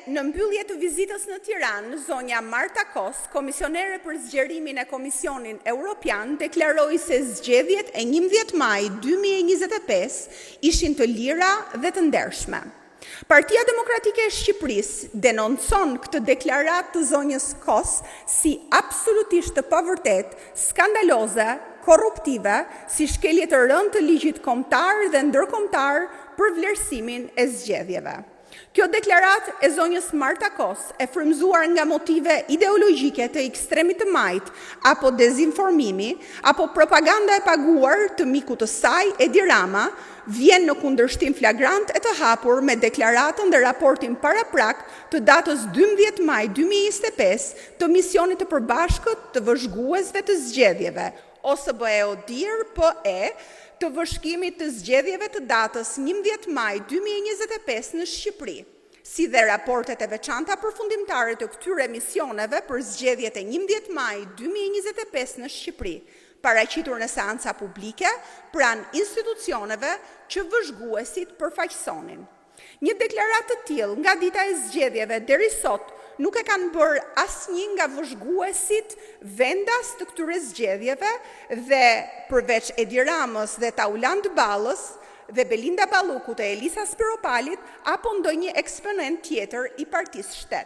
Në mbyllje të vizitës në Tiranë, zonja Marta Kos, komisionere për zgjerimin e Komisionin Evropian, deklaroi se zgjedhjet e 11 maj 2025 ishin të lira dhe të ndershme. Partia Demokratike e Shqipërisë denoncon këtë deklarat të zonjës Kos si absolutisht të pavërtet, skandaloze, korruptive, si shkelje të rënd të ligjit kombëtar dhe ndërkombëtar për vlerësimin e zgjedhjeve. Kjo deklarat e zonjës Marta Kos, e frymzuar nga motive ideologjike të ekstremit të majt, apo dezinformimi, apo propaganda e paguar të mikut të saj, Edi Rama, vjen në kundërshtim flagrant e të hapur me deklaratën dhe raportin paraprak të datës 12 maj 2025 të misionit të përbashkët të vëzhguesve të zgjedhjeve, OSBE-ODIHR-PE, të vëzhgimit të zgjedhjeve të datës 11 maj 2025 në Shqipëri, si dhe raportet e veçanta përfundimtare të këtyre misioneve për zgjedhjet e 11 maj 2025 në Shqipëri, paraqitur në seanca publike pranë institucioneve që vëzhguesit përfaqësonin. Një deklarat të tillë nga dita e zgjedhjeve deri sot nuk e kanë bërë asnjë nga vëzhguesit vendas të këtyre zgjedhjeve dhe përveç Edi Ramës dhe Tauland Ballës dhe Belinda Ballukut e Elisa Spiropalit apo ndonjë eksponent tjetër i Partisë Shtet.